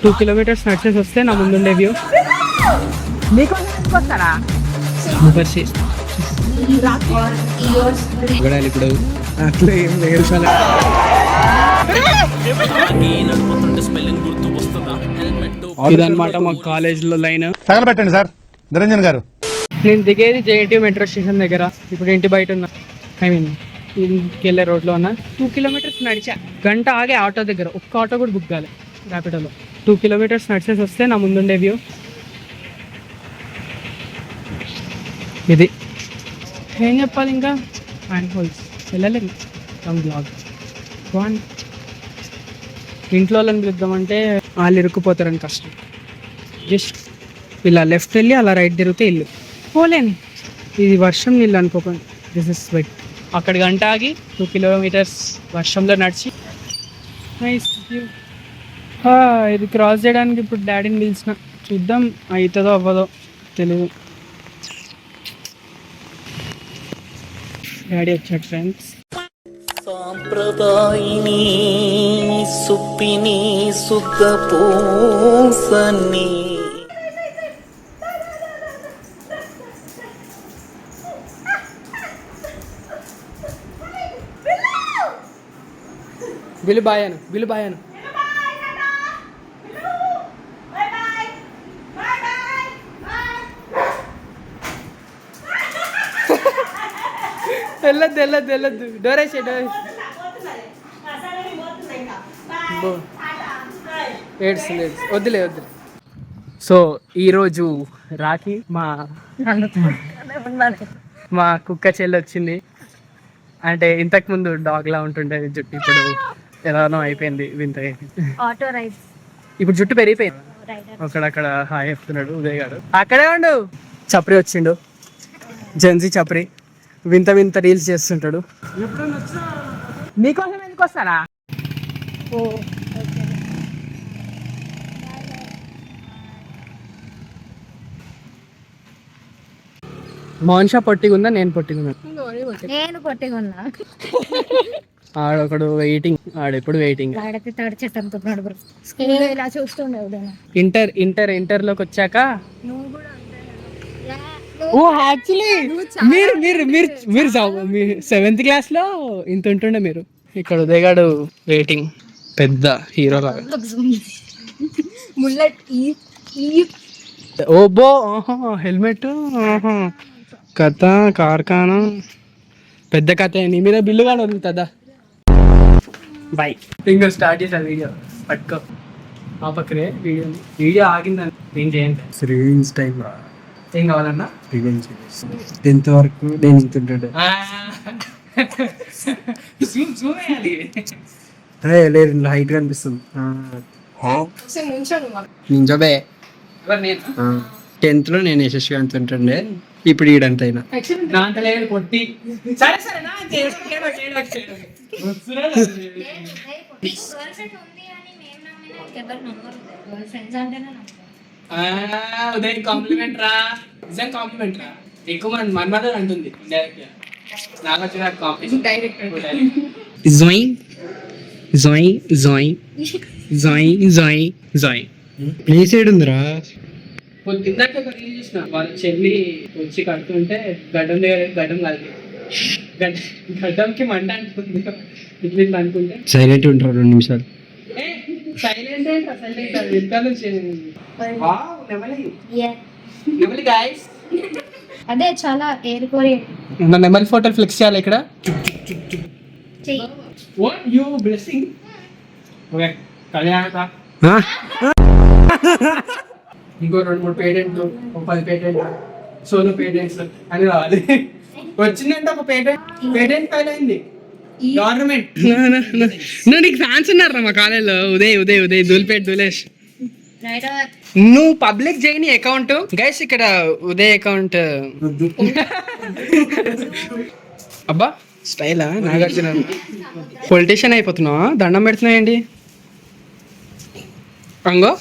2 kilometres నడిచేసి వస్తే నా ముందుండే వ్యూ. ఇప్పుడు అట్లా ఏం లేదు చాలా. ఇదన్నమాట మా కాలేజ్ లో లైన్. తగలబెట్టండి సార్ నిరంజన్ గారు. నేను దిగేది జేఎన్టీ మెట్రో స్టేషన్ దగ్గర. ఇప్పుడు ఇంటి బయట ఉన్నా, ఐ మీన్ ఇంటికి వెళ్ళే రోడ్లో ఉన్నా. 2 కిలోమీటర్స్ నడిచా, గంట ఆగే ఆటో దగ్గర. ఒక్క ఆటో కూడా బుక్ కాలే ర్యాపిడోలో. 2 కిలోమీటర్స్ నడిచేసి వస్తే నా ముందుండే వ్యూ ఇది. ఏం చెప్పాలి ఇంకా, హ్యాండ్ హోల్స్ వెళ్ళలేదు. బ్లాగ్ ఇంట్లో వాళ్ళని పిలుద్దామంటే వాళ్ళు ఇరుక్కుపోతారని కష్టం. జస్ట్ ఇలా లెఫ్ట్ వెళ్ళి అలా రైట్ తిరిగితే ఇల్లు. పోలేను, ఇది వర్షం నీళ్ళు అనుకోకండి. This is wet. అక్కడ గంట ఆగి 2 కిలోమీటర్స్ వర్షంలో నడిచి నైస్ వ్యూ. ఇది క్రాస్ చేయడానికి ఇప్పుడు డాడీని పిలిచిన. చూద్దాం అవుతుందో అవ్వదో తెలియదు. డాడీ వచ్చాడు ఫ్రెండ్స్. సాంప్రదాయిని సుప్పిని సుఖ పూసని విలుబాయను వెళ్ళొద్దు డోరేసే వద్దులే. సో ఈరోజు రాఖీ మా కుక్క చెల్లి వచ్చింది. అంటే ఇంతకు ముందు డాగ్ లా ఉంటుండే జుట్టు, ఇప్పుడు ఎలానో అయిపోయింది, వింత. ఇప్పుడు జుట్టు పెరిగిపోయింది. అక్కడక్కడ హాయ్ చెప్తున్నాడు ఉదయ్ గారు. అక్కడే ఉండు. చప్రి వచ్చిండు, జెన్సీ చప్రి. వింత వింత రీల్స్ చేస్తుంటాడు. నీకోసం ఎందుకు వస్తారా? మోనిషా పొట్టిగుందా, నేను పొట్టిగున్నా? ఆడొకడు వెయిటింగ్, ఆడెప్పుడు వెయిటింగ్. ఇంటర్ లోకి వచ్చాక యాక్చువల్లీ మీరు 7th క్లాస్ లో ఇంత ఉంటుండే మీరు. ఇక్కడ ఉదయగాడు వెయిటింగ్, పెద్ద హీరో లాగా. ఓబో హెల్మెట్, కథ కార్ఖానా, పెద్ద కథ. నీ మీద బిల్లు కానీ వదులుతుందా? బాయ్. ఇంకా స్టార్ట్ చేసా వీడియో. పట్టుకో ఆ పక్కనే వీడియో ఆగిందని ఏం చేయండి. రివెంజ్ టైం రా. ఏం కావాలన్నా? రివెంజ్ 10th వరకు నేను ఇంతుంటాడు. లేదు హైట్ కనిపిస్తుంది. నింజోబే 10th లో నేను యశస్వి అంతుంటుండే, ఇప్పుడు ఈడంత అయినా. ఉదయం కాంప్లిమెంట్ రా, నిజం కాంప్లిమెంట్ రా. ఎక్కువ మంది మన్మధుడు అంటుంది డైరెక్ట్. నాకు వచ్చిన ప్లేస్ ఏడు ఉందిరా. ఇందాక ఒక రీల్ చూసిన, వాళ్ళ చెల్లి వచ్చి కడుతుంటే గడ్డం కాదు, గడ్డంకి మంట అంటుంది. ఇట్లా అనుకుంటే సైలెంట్ ఉంటారు 2 నిమిషాలు. సైలెంట్ అదే చాలా ఏరుకోరి. నెమలి ఫోటోలు ఫ్లెక్స్ చేయాలి ఇక్కడ. What you blessing? Okay, కళ్యాణ ఇంకో 2-3 పేటెంట్లు, 10 పేటెంట్లు, సోలో పేటెంట్స్ అని రావాలి. వచ్చిందంటే ఒక పేటెంట్ ఫైల్ అయింది గవర్నమెంట్. నీకు ఫ్యాన్స్ ఉన్నారా మా కాలేజీలో? ఉదయ్ దులిపేట్ నువ్వు పబ్లిక్ చేయని అకౌంట్ గైస్. ఇక్కడ ఉదయ్ అకౌంట్. అబ్బా స్టైలా నాగార్జున. పొలిటీషియన్ అయిపోతున్నావా? దండం పెడుతున్నావు ఏంటి? అంగో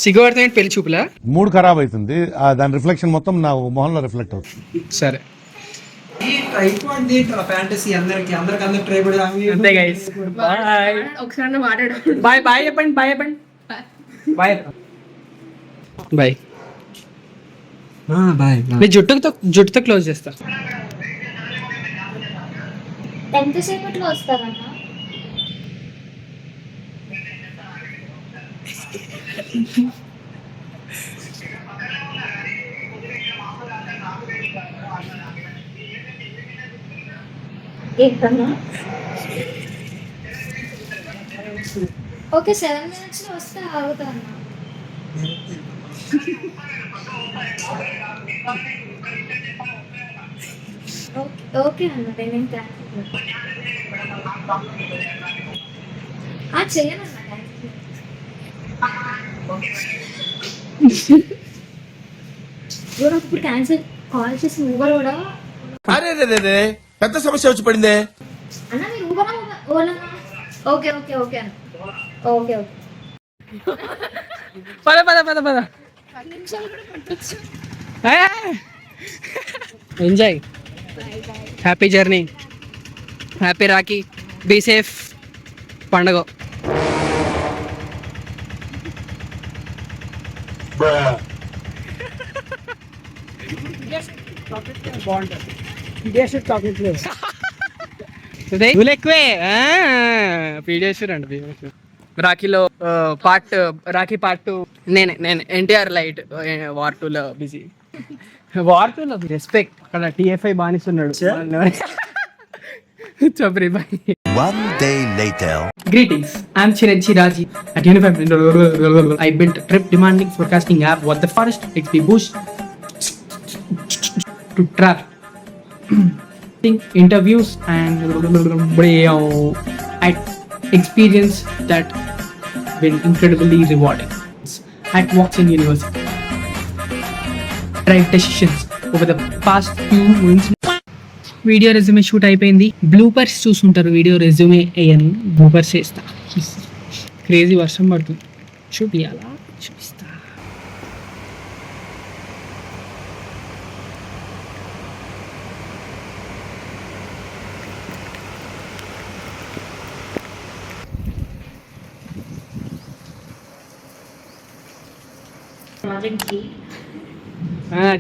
సిగ్గుపడుతున్నాయి పెళ్లి చూపులా. మూడ్ ఖరాబ్ అవుతుంది, దాని రిఫ్లెక్షన్ మొత్తం నా మొహంలో రిఫ్లెక్ట్ అవుతుంది. సరే బాయ్ చెప్పండి. Bye bye. బాయ్. మీ జుట్టుతో క్లోజ్ చేస్తా. ఎంతసేపట్లో వస్తారన్నా? ఏంటన్నా? ఓకే 7 minutes లో వస్తే ఆగుతాను. ఓకే అన్న, నేను చేయను అన్న. ఇప్పుడు క్యాన్సిల్ కాల్ చేసి ఊబర్ కూడా అరే పెద్ద సమస్య వచ్చి పడిందే. అన్న మీరు Uber Ola? Okay okay okay అన్న. Okay okay. పద. Enjoy. Happy journey, happy Rakhi, be safe. పండగ ఎక్కువే పీడియాష్యూర్ అండి. రాఖీలో రాఖీ పార్ట్ 2 నేనే ఎన్టీఆర్ లైట్ వార్ 2 లో బిజీ. వార్ 2 లో రెస్పెక్ట్ అక్కడ TFI బానిస్తున్నాడు. చబ్రి boy. One day later. Greetings, I'm Chiranchi Raji. At Unified, I built a trip demanding forecasting app. What the forest? It's the bush to travel. Interviews and I experience that been incredibly rewarding. At Watson University, drive decisions over the past few months. Video resume shoot అయిపోయింది. Bloopers చూసుంటారు. Video resume అయ్యాను, bloopers చేస్తా. Crazy వర్షం పడుతుంది. చూపియాలా? చూపిస్తా.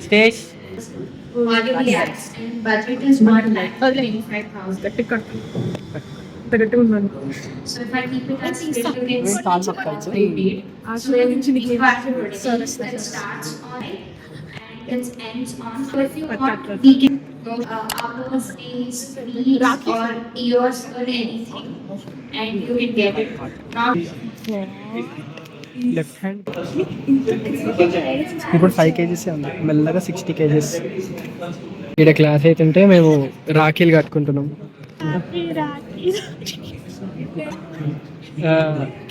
Stage budget is not like 25,000. So if I keep it as 15, so it starts on it and it ends on. So if you want, we can hours, days, weeks, or years, or anything, and you can get it. Not left hand ఇప్పుడు 5 kgs ఉంది, మెల్లగా 60 kgs. ఇక్కడ class అవుతుంటే మేము రాఖీలు కట్టుకుంటున్నాం.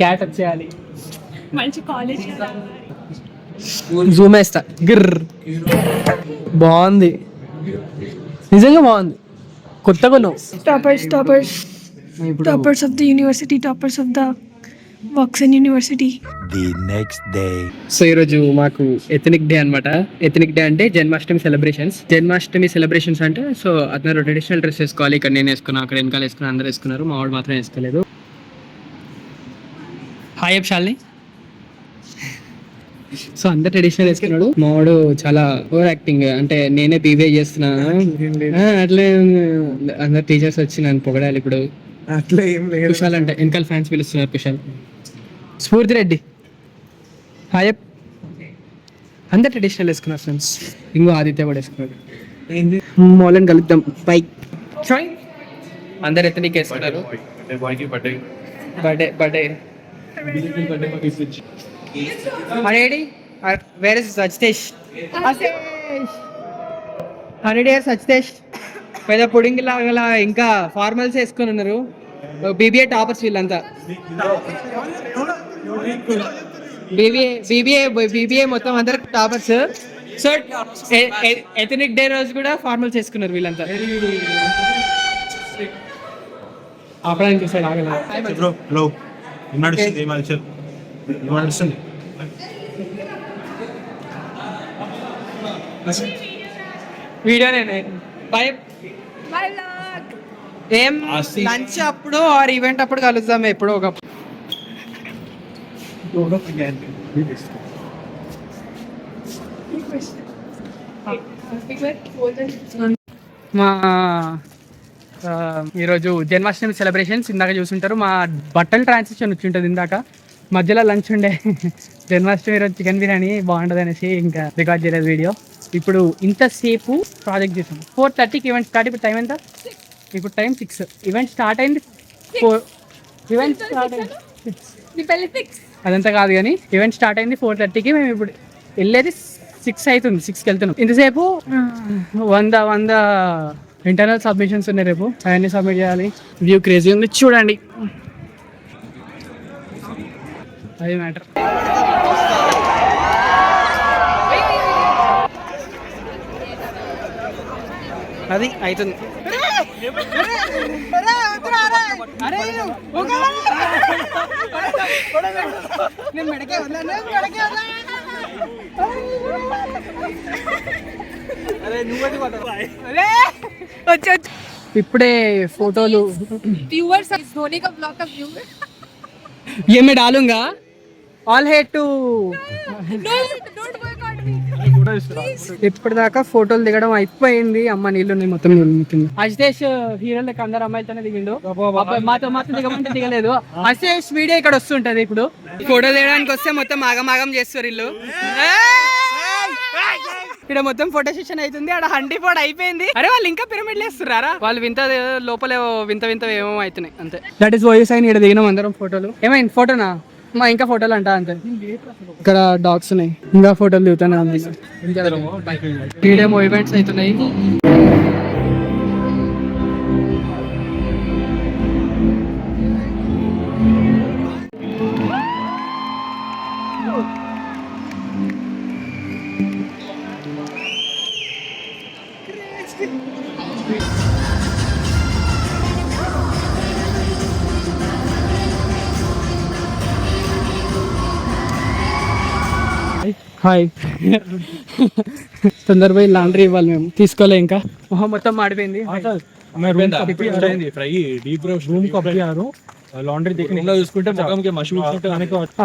Cat వచ్చేయాలి. మంచి college Zoom వేస్తా. బాగుంది, నిజంగా బాగుంది. కొత్తగా toppers of the university, toppers of the Watson University. The next day. So ఈరోజు మాకు ఎథనిక్ డే అనమాట. ఎథనిక్ డే అంటే జన్మాష్టమి సెలబ్రేషన్స్ అంటే సో అందరూ ట్రెడిషనల్ డ్రెస్ వేసుకోవాలి. ఇక్కడ నేను వేసుకున్నాను, అక్కడ వెనకాల వేసుకున్నాను, అందరూ వేసుకున్నారు. మా వాడు మాత్రం వేసుకోలేదు. హాయ్ శాలిని. సో అందరు ట్రెడిషనల్ వేసుకున్నాడు. మా వాడు చాలా ఓవర్ యాక్టింగ్, అంటే నేనే బీబీఏ చేస్తున్నా అట్లే. అందరు టీచర్స్ వచ్చి నన్ను పొగడాలి ఇప్పుడు. అట్లా ఏం లేదు. కుషాల్ అంటే వెనకాల ఫ్యాన్స్ పిలుస్తున్నారు. కుషాల్, స్ఫూర్తి రెడ్డి, హాయ్. అందరు ట్రెడిషనల్ వేసుకున్నారు ఫ్రెండ్స్. ఇంకో ఆదిత్య కూడా వేసుకున్నాడు. మోలని కలుద్దాం. బై. అందరు ఎత్తనికి వేసుకున్నారు. Birthday hundred. వేర్ ఇస్ సచ్తేష్? హండ్రెడ్ ఇయర్స్ సచ్తేష్. పెద్ద పుడింగ్ లాగా ఇంకా ఫార్మల్స్ వేసుకొని ఉన్నారు. బీబీఏ టాపర్స్ వీళ్ళంతా. బీబీఏ మొత్తం అందరు టాపర్స్. సో ఎథనిక్ డే రోజు కూడా ఫార్మల్స్ వేసుకున్నారు వీళ్ళంతా. ఆపడానికి చూసాడు ఆగల. వీడియోనే బాయ్. ఏం లంచ్ అప్పుడు ఆర్ ఈవెంట్ అప్పుడు కలుద్దాం ఎప్పుడో ఒకప్పుడు. మా ఈరోజు జన్మాష్టమి సెలబ్రేషన్స్ ఇందాక చూసుంటారు. మా బట్టల ట్రాన్సాక్షన్ వచ్చి ఉంటుంది ఇందాక, మధ్యలో లంచ్ ఉండే. జన్మాష్టమి రోజు చికెన్ బిర్యానీ బాగుంటుంది అనేసి ఇంకా రికార్డ్ చేయలేదు వీడియో. ఇప్పుడు ఇంతసేపు ప్రాజెక్ట్ చేసాం. 4:30కి ఈవెంట్ స్టార్ట్. ఇప్పుడు టైం ఎంత? ఇప్పుడు టైం 6. ఈవెంట్ స్టార్ట్ అయింది 4. ఈవెంట్ స్టార్ట్ అయింది 6. అదంతా కాదు కానీ ఈవెంట్ స్టార్ట్ అయింది 4:30కి. మేము ఇప్పుడు వెళ్ళేది 6 అవుతుంది. 6కి వెళ్తున్నాం. ఇంతసేపు 100 ఇంటర్నల్ సబ్మిషన్స్ ఉన్నాయి. రేపు అవన్నీ సబ్మిట్ చేయాలి. వ్యూ క్రేజీ ఉంది చూడండి. అది మ్యాటర్. అది అవుతుంది. ఇప్పుడే ఫోటోలు ఏమే డాలుంగా ఆల్ హేట్ టు ఇప్పటిదాకా ఫోటోలు దిగడం అయిపోయింది. అమ్మ నీళ్ళు ఉన్నాయి మొత్తం కింద. అజితేష్ హీరో లెక్క అందరు అమ్మాయితోనే దిగిండు. మాతో దిగమంటే దిగలేదు. అజితేష్ వీడియో ఇక్కడ వస్తుంటది. ఇప్పుడు ఫోటో దిగడానికి వస్తే మొత్తం ఆగమాగం చేస్తారు ఇల్లు. ఇక్కడ మొత్తం ఫోటో సెషన్ అవుతుంది. ఆడ 100 ఫోటో అయిపోయింది. అరే వాళ్ళు ఇంకా పిరమిడ్లు వేస్తున్నారా? వాళ్ళు వింత లోపల వింత ఏమో అవుతున్నాయి అంతే. దట్ ఈస్ వాయిస్ అయిన ఇక్కడ దిగినాం అందరం ఫోటోలు. ఏమైంది ఫోటోనా? మా ఇంకా ఫోటోలు అంటా అంతే. ఇక్కడ డాగ్స్ ఉన్నాయి. ఇంకా ఫోటోలు దిగుతాను. ఈడేమో ఈవెంట్స్ అవుతున్నాయి. హాయ్. తొందరపోయి లాండ్రీ ఇవ్వాలి. మేము తీసుకోలే ఇంకా. మొహం మొత్తం మాడిపోయింది.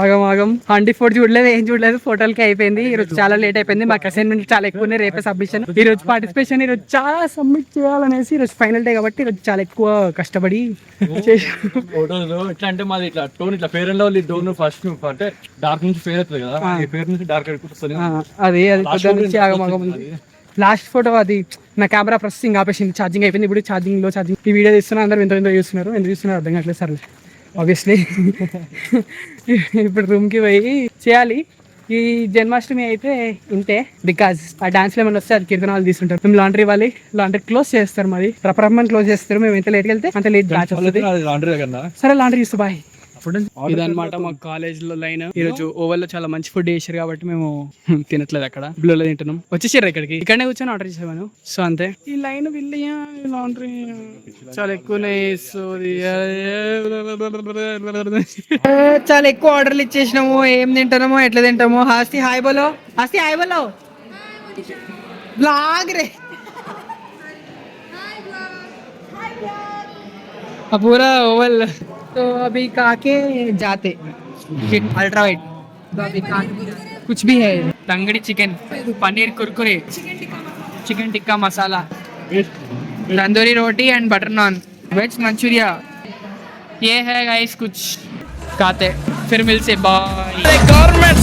ఆగం 100 చూడలేదు, ఏం చూడలేదు. ఫోటోలకి అయిపోయింది. ఈ రోజు చాలా లేట్ అయిపోయింది. మాకు అసైన్మెంట్ చాలా ఎక్కువ ఉన్నాయి. రేపే సబ్మిషన్. ఈ రోజు పార్టిసిపేషన్ ఈ రోజు చాలా సబ్మిట్ చేయాలనేసి ఈ రోజు ఫైనల్ డే కాబట్టి ఈరోజు చాలా ఎక్కువ కష్టపడి ఎట్లా అంటే మాది ఇట్లా టోన్ ఇట్లా fair and lovely tone first అంటే డార్క్ నుంచి ఫేర్ అవుతుంది కదా, ఫేర్ నుంచి డార్క్ అయిపోతుంది. అది పొద్దున్న నుంచి ఆగమాగం ఉంది. లాస్ట్ ఫోటో అది నా కెమెరా ప్రాసెసింగ్ ఆపేసింది. ఛార్జింగ్ అయిపోయింది. ఇప్పుడు ఛార్జింగ్. ఈ వీడియో తీస్తున్నా. అందరూ ఎంత చూస్తున్నారు. ఎందుకు చూస్తున్నారు అర్థం కావట్లేదు. సర్లే ఆబ్వియస్లీ ఇప్పుడు రూమ్కి పోయి చేయాలి. ఈ జన్మాష్టమి అయితే ఇంతే. బికాజ్ ఆ డాన్స్లో ఏమైనా వస్తే అది కీర్తనాలు తీసుకుంటారు. మేము లాండ్రీ ఇవ్వాలి. లాండ్రీ క్లోజ్ చేస్తారు. మాది రప్పరమ్మని క్లోజ్ చేస్తారు. మేము ఎంత లేట్కి వెళ్తే అంత లేట్ బ్యాచ్ వస్తుంది. సరే లాండ్రీ ఇస్తూ బాయ్. ఇదన్నమాట మా కాలేజ్ లో లైన్. ఈ రోజు ఓవెల్ లో చాలా మంచి ఫుడ్ చేసారు కాబట్టి మేము తినట్లేదు. అక్కడ బ్లూలో తింటున్నాం. వచ్చేసారు ఇక్కడికి. ఇక్కడనే కూర్చొని ఆర్డర్ చేసాను. సో అంతే. ఈ లైన్ విల్లియా లాండ్రీ చాలా ఎక్కువనే. సో చాలా ఎక్కువ ఆర్డర్లు ఇచ్చేసినాము. ఏం తింటామో ఎట్లా తింటామో. హాస్తి హాయ్ బోలో. హాస్తి హాయ్ బోలో. బ్లాగ్ రే पूरा ओवल. तो अभी काके जाते अल्ट्रा वाइट. तो अभी कुछ भी है. Tangdi chicken, paneer kurkure, chicken tikka masala, tandoori roti and butter naan, veg Manchurian. ये है गाइस कुछ खाते. फिर मिलते. बाय. गवर्नमेंट